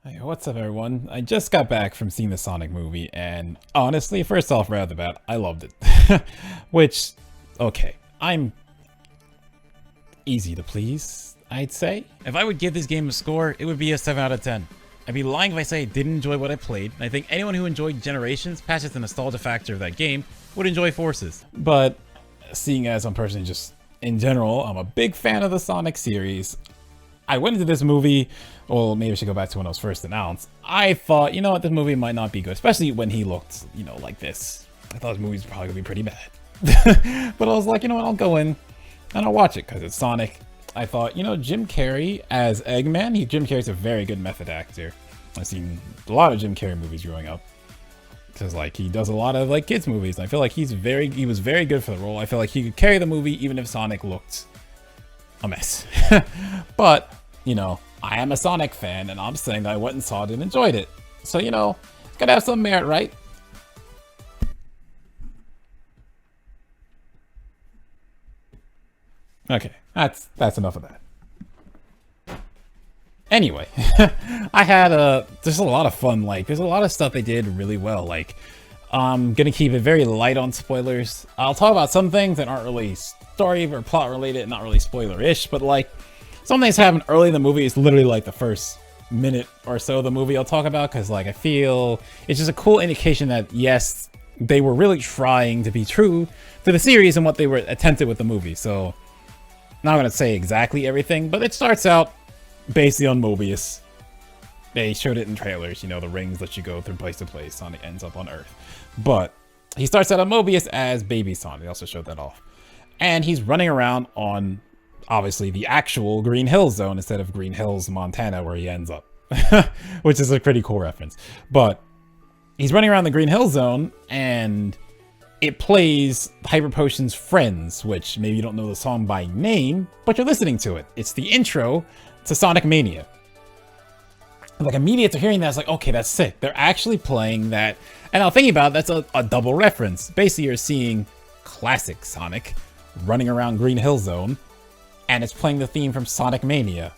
Hey, what's up, everyone? I just got back from seeing the Sonic movie, and honestly, first off, right off the bat, I loved it. Which, okay, I'm easy to please, I'd say. If I would give this game a score, it would be a 7 out of 10. I'd be lying if I say I didn't enjoy what I played, and I think anyone who enjoyed Generations, past the nostalgia factor of that game, would enjoy Forces. But, seeing as I'm personally just, in general, I'm a big fan of the Sonic series, I went into this movie, well, maybe I should go back to when it was first announced. I thought, you know what, this movie might not be good, especially when he looked, you know, like this. I thought this movie's probably gonna be pretty bad. But I was like, you know what, I'll go in and I'll watch it because it's Sonic. I thought, you know, Jim Carrey as Eggman, Jim Carrey's a very good method actor. I've seen a lot of Jim Carrey movies growing up. Because, like, he does a lot of, like, kids movies. And I feel like he was very good for the role. I feel like he could carry the movie even if Sonic looked a mess. But, you know, I am a Sonic fan, and I'm saying that I went and saw it and enjoyed it. So, you know, it's gotta have some merit, right? Okay, that's enough of that. Anyway, I had there's a lot of fun, like, there's a lot of stuff they did really well, like, I'm gonna keep it very light on spoilers. I'll talk about some things that aren't really story or plot related, not really spoiler-ish, but like, some things happen early in the movie. It's literally like the first minute or so of the movie I'll talk about, because like I feel it's just a cool indication that yes, they were really trying to be true to the series and what they were attempted with the movie. So, not gonna say exactly everything, but it starts out basically on Mobius. They showed it in trailers, you know, the rings that you go through place to place. Sonic ends up on Earth. But he starts out on Mobius as Baby Sonic. They also showed that off. And he's running around on, obviously, the actual Green Hills zone instead of Green Hills, Montana, where he ends up. Which is a pretty cool reference. But he's running around the Green Hill zone, and it plays Hyper Potion's Friends, which maybe you don't know the song by name, but you're listening to it. It's the intro to Sonic Mania. Like, immediate to hearing that, it's like, okay, that's sick. They're actually playing that. And now thinking about it, that's a double reference. Basically, you're seeing classic Sonic running around Green Hill Zone, and it's playing the theme from Sonic Mania.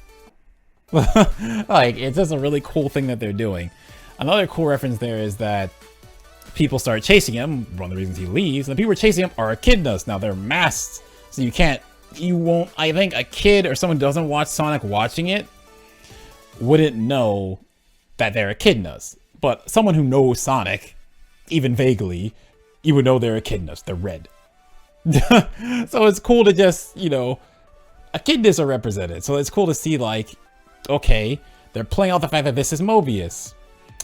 Like, it's just a really cool thing that they're doing. Another cool reference there is that people start chasing him. One of the reasons he leaves, and the people chasing him are echidnas. Now, they're masked, so you won't, I think a kid or someone who doesn't watch Sonic watching it wouldn't know that they're echidnas. But someone who knows Sonic, even vaguely, you would know they're echidnas. They're red. So it's cool to just, you know, echidnas are represented. So it's cool to see, like, okay, they're playing out the fact that this is Mobius.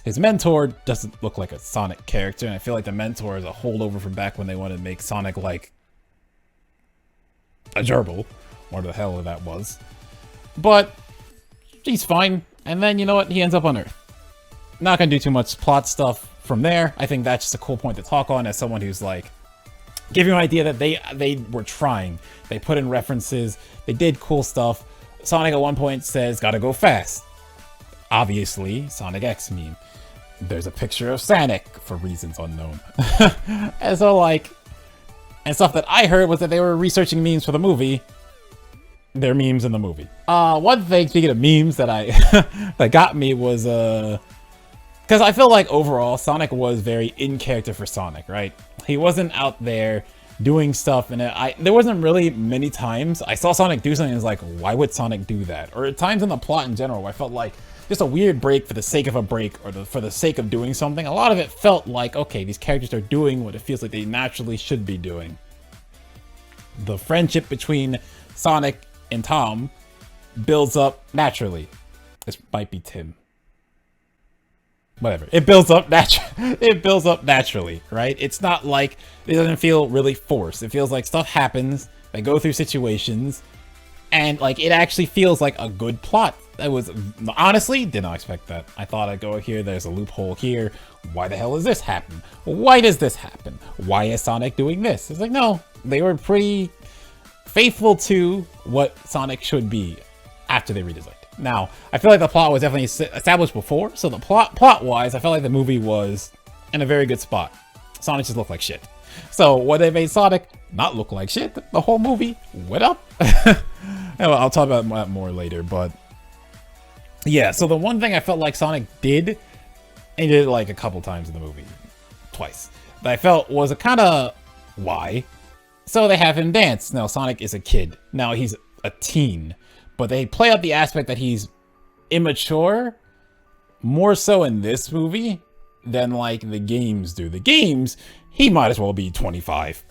His mentor doesn't look like a Sonic character, and I feel like the mentor is a holdover from back when they wanted to make Sonic like a gerbil, whatever the hell that was. But he's fine, and then, you know what, he ends up on Earth. Not gonna do too much plot stuff from there. I think that's just a cool point to talk on as someone who's like, give you an idea that they were trying. They put in references, they did cool stuff. Sonic at one point says, gotta go fast. Obviously, Sonic X meme. There's a picture of Sonic for reasons unknown. And so, like, and stuff that I heard was that they were researching memes for the movie. They're memes in the movie. One thing, speaking of memes, that that got me was, because I feel like overall, Sonic was very in character for Sonic, right? He wasn't out there doing stuff, and there wasn't really many times I saw Sonic do something and was like, why would Sonic do that? Or at times in the plot in general, where I felt like just a weird break for the sake of a break, or for the sake of doing something. A lot of it felt like, okay, these characters are doing what it feels like they naturally should be doing. The friendship between Sonic and Tom builds up naturally. This might be Tim. Whatever. It builds up it builds up naturally, right? It's not like, it doesn't feel really forced. It feels like stuff happens, they go through situations, and like it actually feels like a good plot. I was honestly did not expect that. I thought I'd go here, there's a loophole here. Why the hell does this happen? Why does this happen? Why is Sonic doing this? It's like, no, they were pretty faithful to what Sonic should be after they redesigned it. Now, I feel like the plot was definitely established before, so the plot-wise, I felt like the movie was in a very good spot. Sonic just looked like shit. So, when they made Sonic not look like shit, the whole movie went up. Anyway, I'll talk about that more later, but Yeah, so the one thing I felt like Sonic did, and he did it like a couple times in the movie, twice, that I felt was a kind of why. So they have him dance. Now Sonic is a kid. Now he's a teen, but they play up the aspect that he's immature more so in this movie than like the games do. The games, he might as well be 25.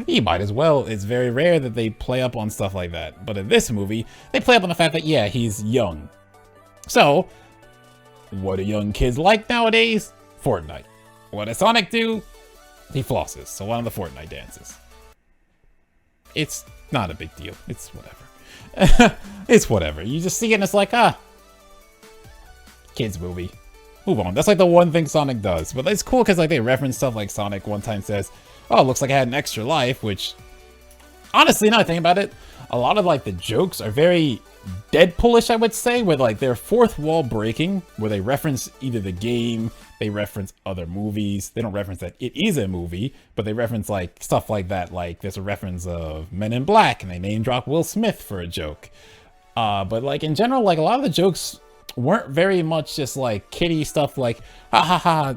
He might as well. It's very rare that they play up on stuff like that. But in this movie, they play up on the fact that, yeah, he's young. So, what do young kids like nowadays? Fortnite. What does Sonic do? He flosses. So one of the Fortnite dances. It's not a big deal. It's whatever. It's whatever. You just see it and it's like, kids movie. Move on. That's like the one thing Sonic does. But it's cool because like they reference stuff like Sonic one time says, oh, looks like I had an extra life, which honestly, now I think about it, a lot of like the jokes are very Deadpoolish, I would say, where like they're fourth wall breaking, where they reference either the game, they reference other movies. They don't reference that it is a movie, but they reference like stuff like that. Like there's a reference of Men in Black and they name drop Will Smith for a joke. But like in general, like a lot of the jokes weren't very much just like kiddie stuff like ha ha ha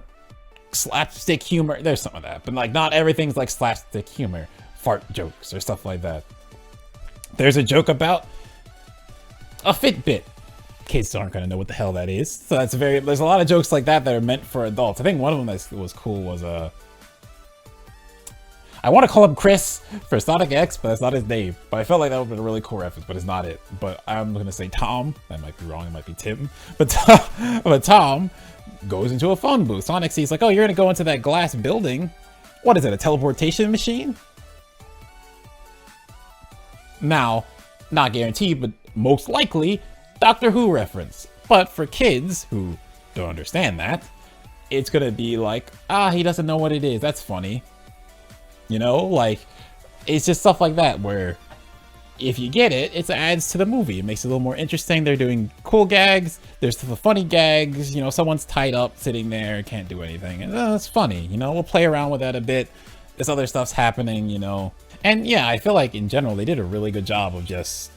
slapstick humor. There's some of that, but like not everything's like slapstick humor, fart jokes or stuff like that. There's a joke about a Fitbit. Kids aren't gonna know what the hell that is. So that's there's a lot of jokes like that that are meant for adults. I think one of them that was cool was I want to call him Chris for Sonic X, but that's not his name. But I felt like that would have been a really cool reference, but it's not it. But I'm gonna say Tom. That might be wrong. It might be Tim. But Tom goes into a phone booth. Sonic sees like, oh, you're gonna go into that glass building. What is it? A teleportation machine? Now, not guaranteed, but most likely Doctor Who reference. But for kids who don't understand that, it's gonna be like, he doesn't know what it is. That's funny. You know, like, it's just stuff like that where if you get it, it adds to the movie. It makes it a little more interesting. They're doing cool gags. There's the funny gags. You know, someone's tied up sitting there, can't do anything. And it's funny. You know, we'll play around with that a bit. This other stuff's happening, you know. And yeah, I feel like in general, they did a really good job of just,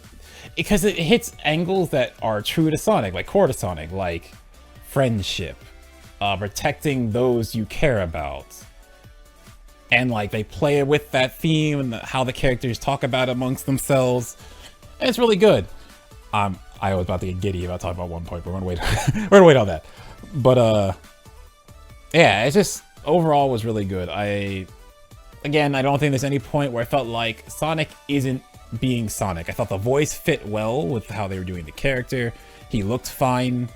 because it hits angles that are true to Sonic, like core to Sonic, like friendship, protecting those you care about. And like they play with that theme and how the characters talk about it amongst themselves. And it's really good. I was about to get giddy about talking about 1 point, but we're gonna wait. We're gonna wait on that. But yeah, it's just overall was really good. Again, I don't think there's any point where I felt like Sonic isn't being Sonic. I thought the voice fit well with how they were doing the character. He looked fine.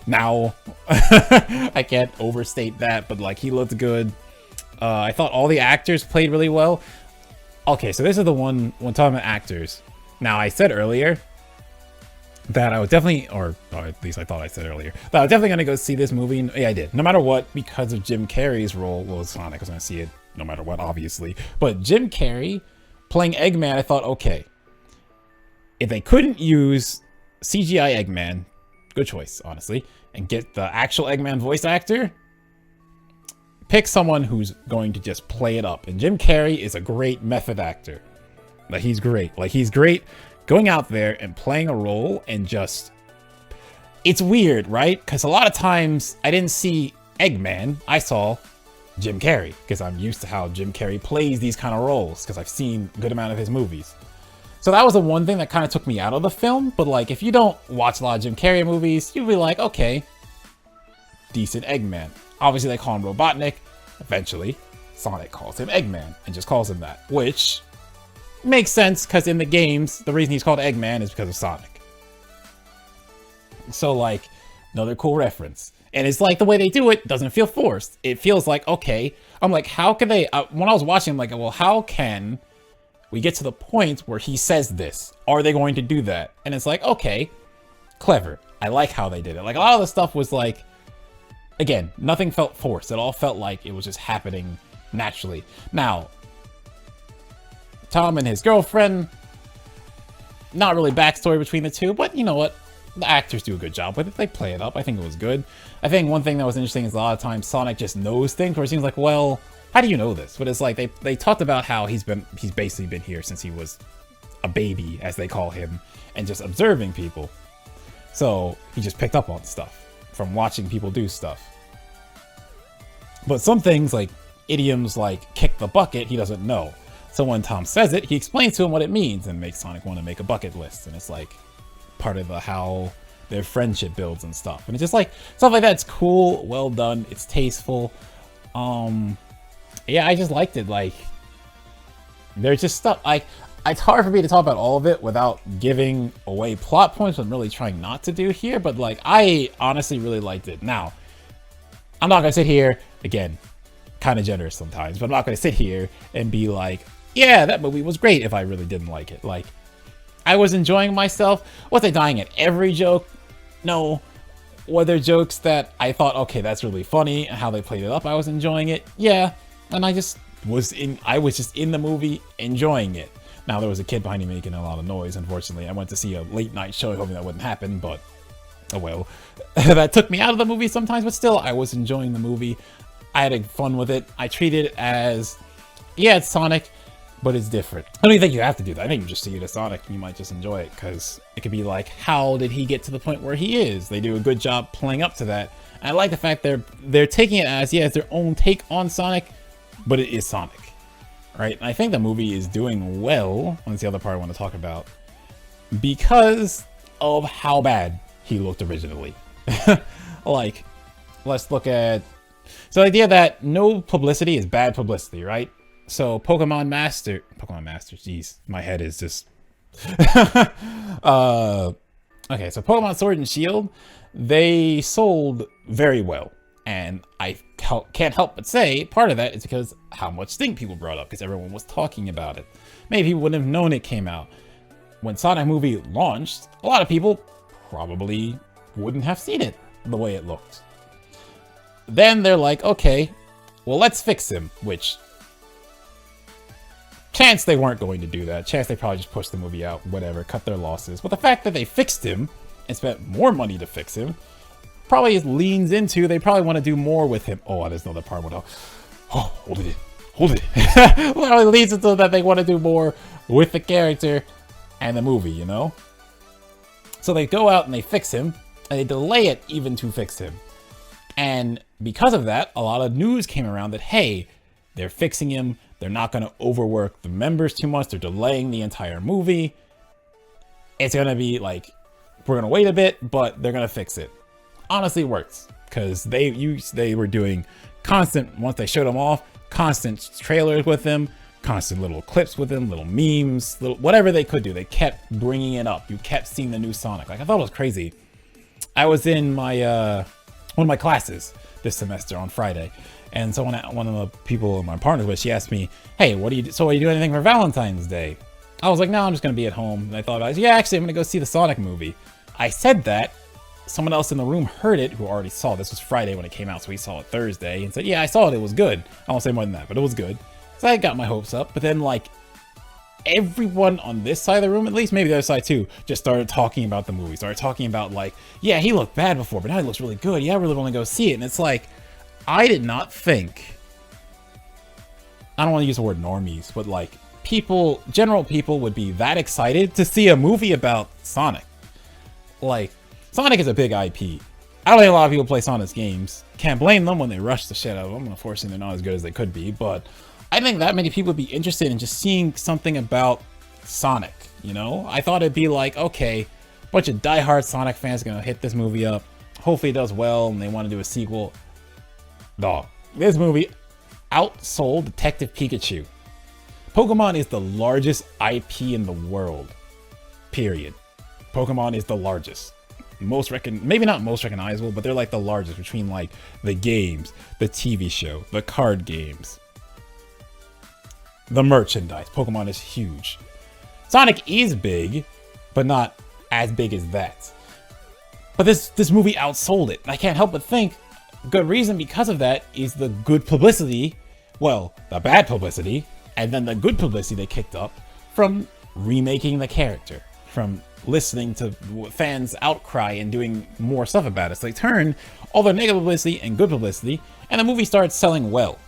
Now, I can't overstate that, but like he looked good. I thought all the actors played really well. Okay, so this is the one when talking about actors. Now, I said earlier that I was definitely, or at least I thought I said earlier, that I was definitely going to go see this movie. Yeah, I did. No matter what, because of Jim Carrey's role, well, Sonic, I was going to see it no matter what, obviously. But Jim Carrey playing Eggman, I thought, okay, if they couldn't use CGI Eggman, good choice, honestly, and get the actual Eggman voice actor, pick someone who's going to just play it up. And Jim Carrey is a great method actor. Like, he's great. Like, he's great going out there and playing a role and just... It's weird, right? Because a lot of times I didn't see Eggman. I saw Jim Carrey, because I'm used to how Jim Carrey plays these kind of roles, because I've seen a good amount of his movies. So that was the one thing that kind of took me out of the film. But like, if you don't watch a lot of Jim Carrey movies, you'll be like, okay, decent Eggman. Obviously, they call him Robotnik. Eventually, Sonic calls him Eggman and just calls him that, which makes sense because in the games, the reason he's called Eggman is because of Sonic. So, like, another cool reference. And it's like the way they do it doesn't feel forced. It feels like, okay, I'm like, how can they, when I was watching, I'm like, well, how can we get to the point where he says this? Are they going to do that? And it's like, okay, clever. I like how they did it. Like, a lot of the stuff was like, again, nothing felt forced. It all felt like it was just happening naturally. Now, Tom and his girlfriend, not really backstory between the two, but you know what? The actors do a good job with it. They play it up. I think it was good. I think one thing that was interesting is a lot of times Sonic just knows things where it seems like, well, how do you know this? But it's like they talked about how he's basically been here since he was a baby, as they call him, and just observing people. So he just picked up on stuff from watching people do stuff. But some things, like idioms like kick the bucket, he doesn't know. So when Tom says it, he explains to him what it means and makes Sonic want to make a bucket list. And it's like part of how their friendship builds and stuff. And it's just like stuff like that's cool, well done, it's tasteful. Yeah, I just liked it. Like, there's just stuff like it's hard for me to talk about all of it without giving away plot points, I'm really trying not to do here, but like I honestly really liked it. Now, I'm not gonna sit here, again, kind of generous sometimes, but I'm not gonna sit here and be like, yeah, that movie was great if I really didn't like it. Like, I was enjoying myself. Was I dying at every joke? No. Were there jokes that I thought, okay, that's really funny, and how they played it up, I was enjoying it? Yeah. And I was just in the movie enjoying it. Now, there was a kid behind me making a lot of noise, unfortunately. I went to see a late night show hoping that wouldn't happen, but oh well. That took me out of the movie sometimes, but still, I was enjoying the movie. I had fun with it. I treated it as, yeah, it's Sonic, but it's different. I don't even think you have to do that. I think you just see it as Sonic and you might just enjoy it, because it could be like, how did he get to the point where he is? They do a good job playing up to that. And I like the fact they're taking it as, yeah, it's their own take on Sonic, but it is Sonic, right? And I think the movie is doing well. That's the other part I want to talk about, because of how bad he looked originally. Like, let's look at, so the idea that no publicity is bad publicity, right? So Pokemon Master, jeez, my head is just, okay, so Pokemon Sword and Shield, they sold very well. And I can't help but say part of that is because how much stink people brought up, because everyone was talking about it. Maybe people wouldn't have known it came out. When Sonic movie launched, a lot of people probably wouldn't have seen it the way it looked. Then they're like, okay, well, let's fix him, which chance they weren't going to do that. Chance they probably just pushed the movie out, whatever, cut their losses. But the fact that they fixed him and spent more money to fix him probably leans into they probably want to do more with him. Oh, there's another part. Oh, hold it. Probably leads into that they want to do more with the character and the movie, you know? So they go out and they fix him, and they delay it even to fix him. And because of that, a lot of news came around that, hey, they're fixing him. They're not going to overwork the members too much. They're delaying the entire movie. It's going to be like, we're going to wait a bit, but they're going to fix it. Honestly, it works, because they were doing constant, once they showed him off, constant trailers with him, constant little clips with him, little memes, whatever they could do. They kept bringing it up. You kept seeing the new Sonic. Like, I thought it was crazy. I was in my one of my classes this semester on Friday, and so one of the people in my partners with, she asked me, hey, are you doing anything for Valentine's Day? I was like, no, I'm just gonna be at home. And I thought about it. Yeah, actually, I'm gonna go see the Sonic movie. I said that. Someone else in the room heard it who already saw it. This was Friday when it came out, so he saw it Thursday and said, yeah, I saw it. It was good. I won't say more than that, but it was good. So I got my hopes up. But then, like, everyone on this side of the room, at least, maybe the other side too, just started talking about the movie. Started talking about, like, yeah, he looked bad before, but now he looks really good. Yeah, I really want to go see it. And it's like, I did not think, I don't want to use the word normies, but like, general people would be that excited to see a movie about Sonic. Like, Sonic is a big IP. I don't think a lot of people play Sonic's games. Can't blame them when they rush the shit out of them. Unfortunately, they're not as good as they could be. But I think that many people would be interested in just seeing something about Sonic, you know? I thought it'd be like, okay, a bunch of diehard Sonic fans are going to hit this movie up. Hopefully it does well and they want to do a sequel. Dog. This movie outsold Detective Pikachu. Pokemon is the largest IP in the world. Period. Pokemon is the largest. Maybe not most recognizable, but they're like the largest between like the games, the TV show, the card games, the merchandise. Pokemon is huge. Sonic is big, but not as big as that. But this movie outsold it. I can't help but think good reason because of that is the good publicity, well, the bad publicity, and then the good publicity they kicked up from remaking the character, from listening to fans' outcry and doing more stuff about it. So they turn all their negative publicity and good publicity, and the movie starts selling well.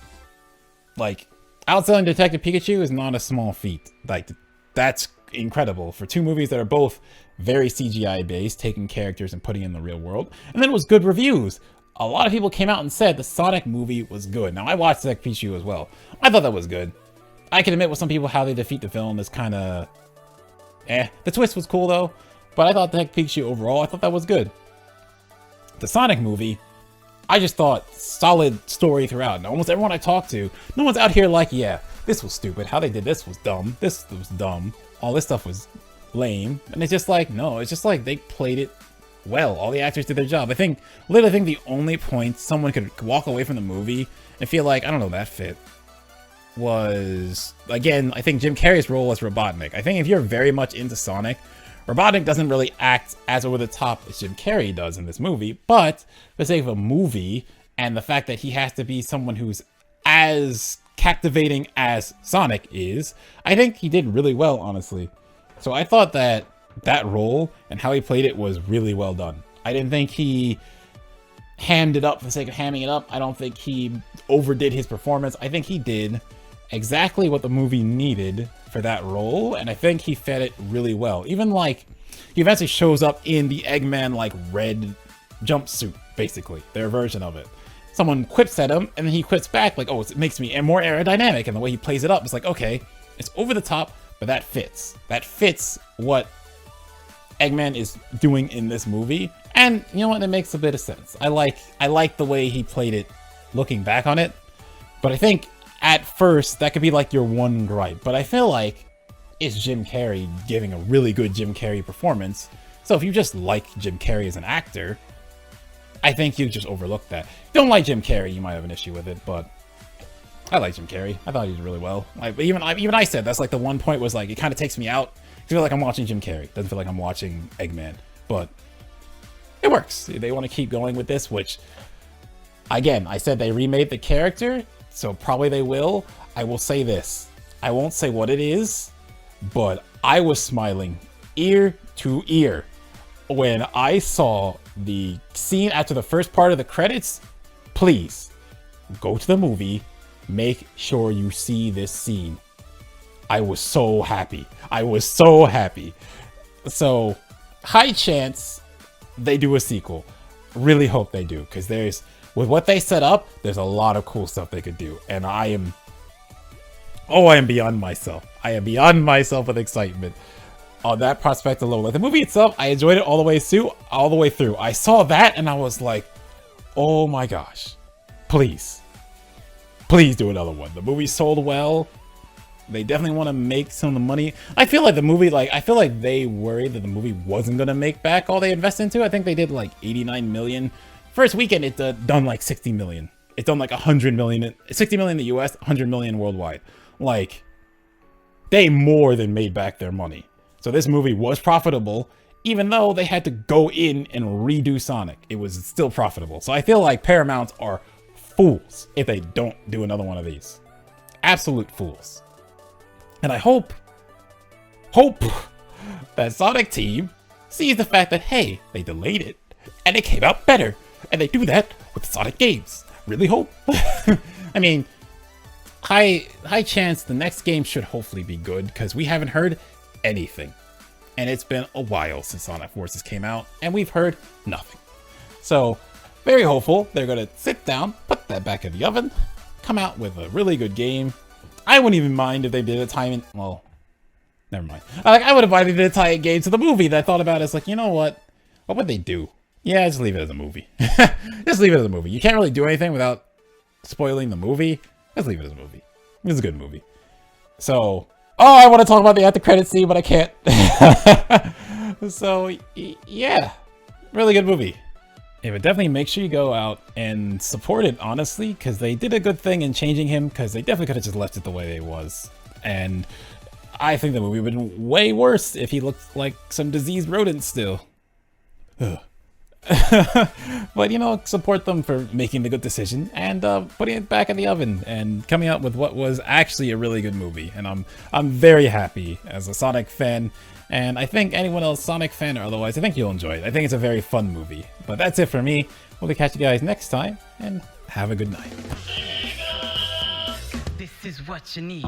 Like, outselling Detective Pikachu is not a small feat. Like, that's incredible for two movies that are both very CGI based, taking characters and putting in the real world. And then it was good reviews. A lot of people came out and said the Sonic movie was good. Now, I watched Detective Pikachu as well. I thought that was good. I can admit with some people how they defeat the villain is kind of The twist was cool though, but I thought Detective Pikachu overall, I thought that was good. The Sonic movie, I just thought solid story throughout. And almost everyone I talked to, no one's out here like, yeah, this was stupid. How they did this was dumb. This was dumb. All this stuff was lame. And it's just like, no, it's just like they played it well. All the actors did their job. I think, literally, I think the only point someone could walk away from the movie and feel like, I don't know, that fit was, again, I think Jim Carrey's role as Robotnik. I think if you're very much into Sonic, Robotnik doesn't really act as over the top as Jim Carrey does in this movie, but for the sake of a movie and the fact that he has to be someone who's as captivating as Sonic is, I think he did really well, honestly. So I thought that that role and how he played it was really well done. I didn't think he hammed it up for the sake of hamming it up. I don't think he overdid his performance. I think he did exactly what the movie needed for that role, and I think he fed it really well. Even like, he eventually shows up in the Eggman like red jumpsuit, basically, their version of it. Someone quips at him, and then he quips back like, oh, it makes me more aerodynamic, and the way he plays it up, it's like, okay, it's over the top, but that fits. That fits what Eggman is doing in this movie, and you know what, it makes a bit of sense. I like the way he played it looking back on it, but I think at first that could be like your one gripe, but I feel like it's Jim Carrey giving a really good Jim Carrey performance. So if you just like Jim Carrey as an actor, I think you just overlook that. If you don't like Jim Carrey, you might have an issue with it, but I like Jim Carrey. I thought he did really well. Even I said that's like the one point was like, it kind of takes me out. I feel like I'm watching Jim Carrey. Doesn't feel like I'm watching Eggman, but it works. They want to keep going with this, which, again, I said they remade the character, so probably they will. I will say this. I won't say what it is, but I was smiling ear to ear when I saw the scene after the first part of the credits. Please, go to the movie. Make sure you see this scene. I was so happy. I was so happy. So, high chance they do a sequel. Really hope they do, because with what they set up, there's a lot of cool stuff they could do. And I am beyond myself. I am beyond myself with excitement on that prospect alone. Like the movie itself, I enjoyed it all the way through. I saw that and I was like, oh my gosh, please do another one. The movie sold well. They definitely want to make some of the money. I feel like the movie, I feel like they worried that the movie wasn't going to make back all they invested into. I think they did like 89 million. First weekend, it done like 60 million. It's done like 100 million, 60 million in the US, 100 million worldwide. Like, they more than made back their money. So this movie was profitable, even though they had to go in and redo Sonic. It was still profitable. So I feel like Paramount are fools if they don't do another one of these. Absolute fools. And I hope that Sonic Team sees the fact that, hey, they delayed it and it came out better. And they do that with Sonic games. Really hope. I mean, high chance the next game should hopefully be good, because we haven't heard anything. And it's been a while since Sonic Forces came out, and we've heard nothing. So, very hopeful they're going to sit down, put that back in the oven, come out with a really good game. I wouldn't even mind if they did a tie-in. Well, never mind. I would have minded if they did a tie-in game to the movie that I thought about. It's like, you know what? What would they do? Yeah, just leave it as a movie. Just leave it as a movie. You can't really do anything without spoiling the movie. Just leave it as a movie. It's a good movie. So, I want to talk about the after credits scene, but I can't. So, yeah. Really good movie. Yeah, but definitely make sure you go out and support it, honestly, because they did a good thing in changing him, because they definitely could have just left it the way it was. And I think the movie would have been way worse if he looked like some diseased rodent still. Ugh. But, you know, support them for making the good decision and putting it back in the oven and coming out with what was actually a really good movie. And I'm very happy as a Sonic fan. And I think anyone else, Sonic fan or otherwise, I think you'll enjoy it. I think it's a very fun movie. But that's it for me. We'll catch you guys next time, and have a good night. This is what you need.